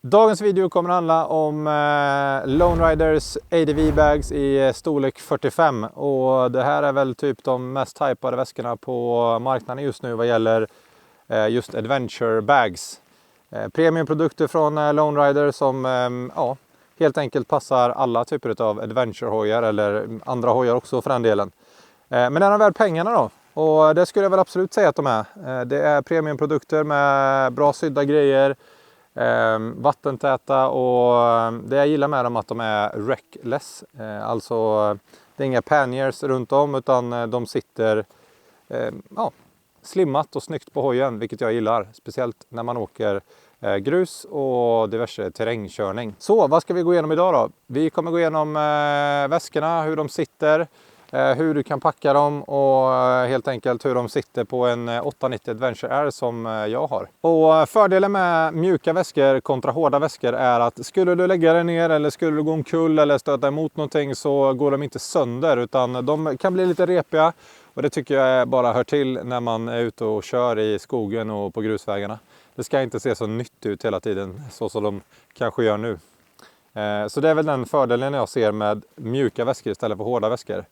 Dagens video kommer att handla om Lone Riders ADV bags i storlek 45 och det här är väl typ de mest hypade väskorna på marknaden just nu vad gäller just adventure bags. Premiumprodukter från Lone Rider som helt enkelt passar alla typer av adventure-hojar eller andra hojar också för den delen. Men den är värd pengarna då. Och det skulle jag väl absolut säga att de är. Det är premiumprodukter med bra sydda grejer. Vattentäta och det jag gillar med dem är att de är wreckless. Alltså det är inga panniers runt om utan de sitter slimmat och snyggt på hojen, vilket jag gillar. Speciellt när man åker grus och diverse terrängkörning. Så vad ska vi gå igenom idag då? Vi kommer gå igenom väskorna, hur de sitter. Hur du kan packa dem och helt enkelt hur de sitter på en 890 Adventure R som jag har. Och fördelen med mjuka väskor kontra hårda väskor är att skulle du lägga dig ner eller skulle du gå omkull eller stöta emot någonting så går de inte sönder utan de kan bli lite repiga. Och det tycker jag bara hör till när man är ute och kör i skogen och på grusvägarna. Det ska inte se så nytt ut hela tiden så som de kanske gör nu. Så det är väl den fördelen jag ser med mjuka väskor istället för hårda väskor.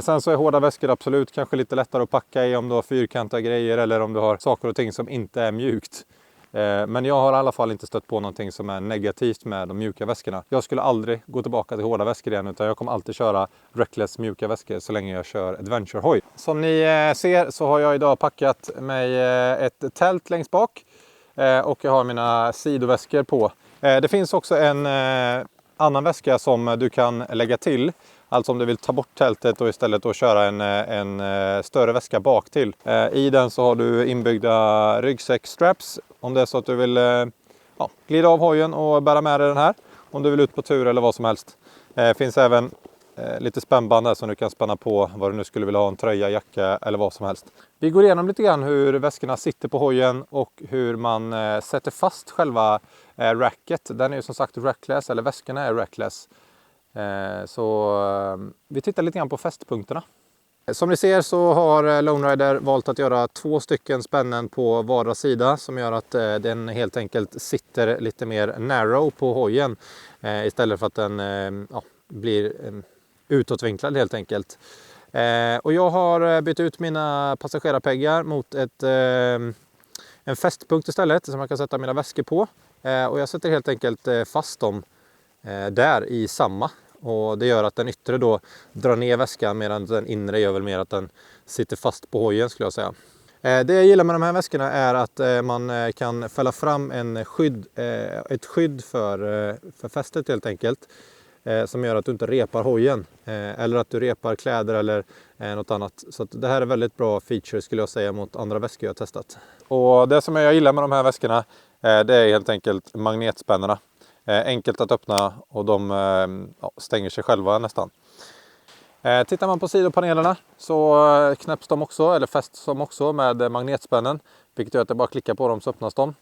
Sen så är hårda väskor absolut kanske lite lättare att packa i om du har fyrkantiga grejer eller om du har saker och ting som inte är mjukt. Men jag har i alla fall inte stött på någonting som är negativt med de mjuka väskorna. Jag skulle aldrig gå tillbaka till hårda väskor igen utan jag kommer alltid köra wreckless mjuka väskor så länge jag kör adventure-hoj. Som ni ser så har jag idag packat mig ett tält längst bak och jag har mina sidoväskor på. Det finns också en annan väska som du kan lägga till. Alltså om du vill ta bort tältet och istället då köra en större väska bak till. I den så har du inbyggda ryggsäckstraps om det är så att du vill glida av hojen och bära med dig den här. Om du vill ut på tur eller vad som helst. Finns även lite spännband där som du kan spänna på vad du nu skulle vilja ha, en tröja, jacka eller vad som helst. Vi går igenom lite grann hur väskorna sitter på hojen och hur man sätter fast själva racket. Den är ju som sagt rackless, eller väskorna är rackless. Så vi tittar lite grann på fästpunkterna. Som ni ser så har Lone Rider valt att göra 2 stycken spännen på vardera sida som gör att den helt enkelt sitter lite mer narrow på hojen istället för att den blir utåtvinklad helt enkelt. Och jag har bytt ut mina passagerarpeggar mot en fästpunkt istället som jag kan sätta mina väskor på. Och jag sätter helt enkelt fast dem där i samma. Och det gör att den yttre då drar ner väskan medan den inre gör väl mer att den sitter fast på hojen skulle jag säga. Det jag gillar med de här väskorna är att man kan fälla fram ett skydd för fästet helt enkelt. Som gör att du inte repar hojen eller att du repar kläder eller något annat. Så att det här är väldigt bra feature skulle jag säga mot andra väskor jag har testat. Och det som jag gillar med de här väskorna det är helt enkelt magnetspännorna. Enkelt att öppna och de stänger sig själva nästan. Tittar man på sidopanelerna så knäpps de också eller fästs de också med magnetspännen. Vilket gör att det bara klickar på dem så öppnas de.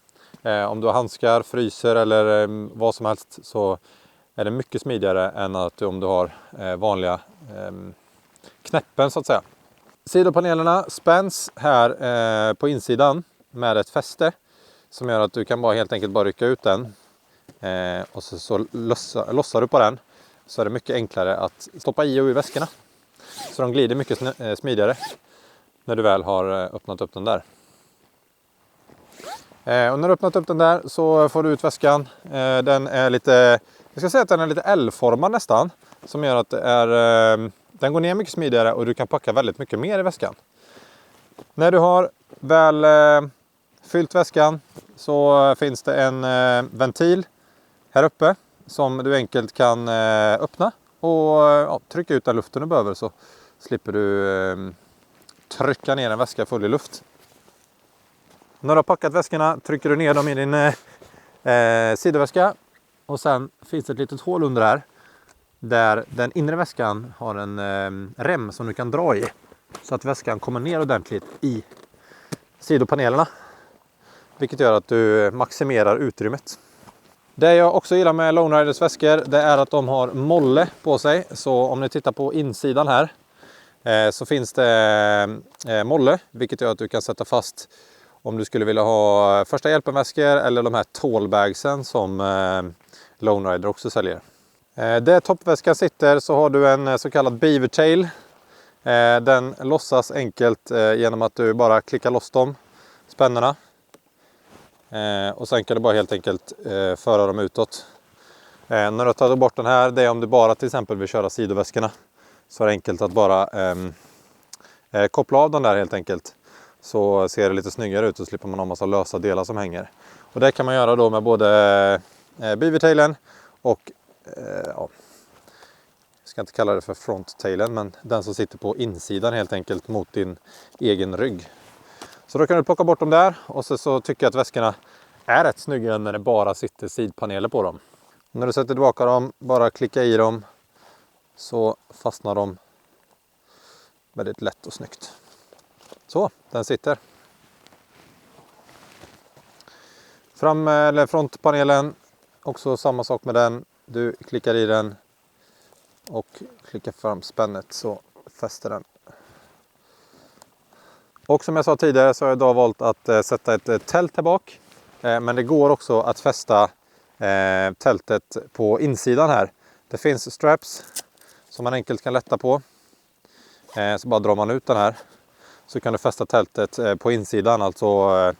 Om du har handskar, fryser eller vad som helst så är det mycket smidigare än att om du har vanliga knäppen så att säga. Sidopanelerna spänns här på insidan med ett fäste som gör att du kan bara helt enkelt bara rycka ut den. Och så lossar du på den så är det mycket enklare att stoppa i och ur väskorna. Så de glider mycket smidigare när du väl har öppnat upp den där. Och när du öppnat upp den där så får du ut väskan. Den är lite, jag ska säga att den är lite L-formad nästan. Som gör att den går ner mycket smidigare och du kan packa väldigt mycket mer i väskan. När du har väl fyllt väskan så finns det en ventil här uppe som du enkelt kan öppna och trycka ut den luften du behöver så slipper du trycka ner en väska full i luft. När du har packat väskorna trycker du ner dem i din sidoväska och sen finns det ett litet hål under här där den inre väskan har en rem som du kan dra i så att väskan kommer ner ordentligt i sidopanelerna. Vilket gör att du maximerar utrymmet. Det jag också gillar med Lone Riders väskor det är att de har molle på sig. Så om ni tittar på insidan här så finns det molle. Vilket gör att du kan sätta fast om du skulle vilja ha första hjälpen-väskor eller de här tallbagsen som Lone Rider också säljer. Där toppväskan sitter så har du en så kallad beavertail. Den lossas enkelt genom att du bara klickar loss dem, spännerna. Och sen kan du bara helt enkelt föra dem utåt. När du tar bort den här, det är om du bara till exempel vill köra sidoväskorna. Så är det enkelt att bara koppla av den där helt enkelt. Så ser det lite snyggare ut och slipper man ha en massa lösa delar som hänger. Och det kan man göra då med både beavertailen och ja, jag ska inte kalla det för fronttailen, men den som sitter på insidan helt enkelt mot din egen rygg. Så då kan du plocka bort dem där och så tycker jag att väskorna är rätt snygga när det bara sitter sidpaneler på dem. Och när du sätter tillbaka dem, bara klicka i dem så fastnar de väldigt lätt och snyggt. Så, den sitter. Frontpanelen, också samma sak med den. Du klickar i den och klickar fram spännet så fäster den. Och som jag sa tidigare så har jag idag valt att sätta ett tält här bak. Men det går också att fästa tältet på insidan här. Det finns straps som man enkelt kan lätta på. Så bara drar man ut den här. Så kan du fästa tältet på insidan, alltså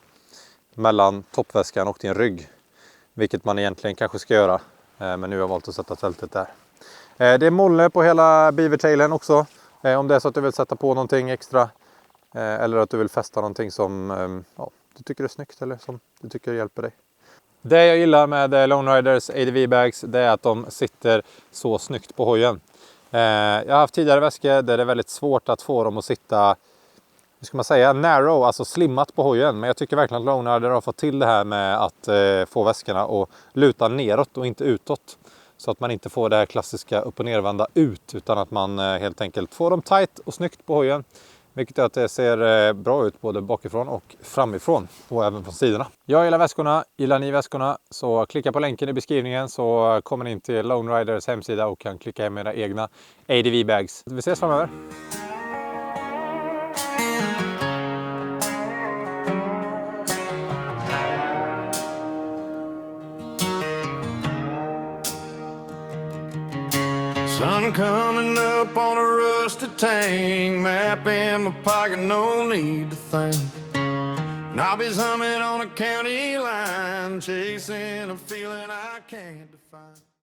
mellan toppväskan och din rygg. Vilket man egentligen kanske ska göra. Men nu har jag valt att sätta tältet där. Det är molle på hela beavertailen också. Om det är så att du vill sätta på någonting extra. Eller att du vill fästa någonting som du tycker är snyggt eller som du tycker hjälper dig. Det jag gillar med Lone Riders ADV bags, det är att de sitter så snyggt på hojen. Jag har haft tidigare väskor där det är väldigt svårt att få dem att sitta, hur ska man säga, narrow, alltså slimmat på hojen. Men jag tycker verkligen att Lone Rider har fått till det här med att få väskorna att luta neråt och inte utåt. Så att man inte får det här klassiska upp- och nervända ut, utan att man helt enkelt får dem tight och snyggt på hojen. Vilket gör att det ser bra ut både bakifrån och framifrån och även från sidorna. Jag gillar väskorna, gillar ni väskorna, så klicka på länken i beskrivningen så kommer ni in till Lone Riders hemsida och kan klicka hem era egna ADV bags. Vi ses framöver! Sun coming up on a rusty tank, map in my pocket, no need to think. And I'll be humming on a county line, chasing a feeling I can't define.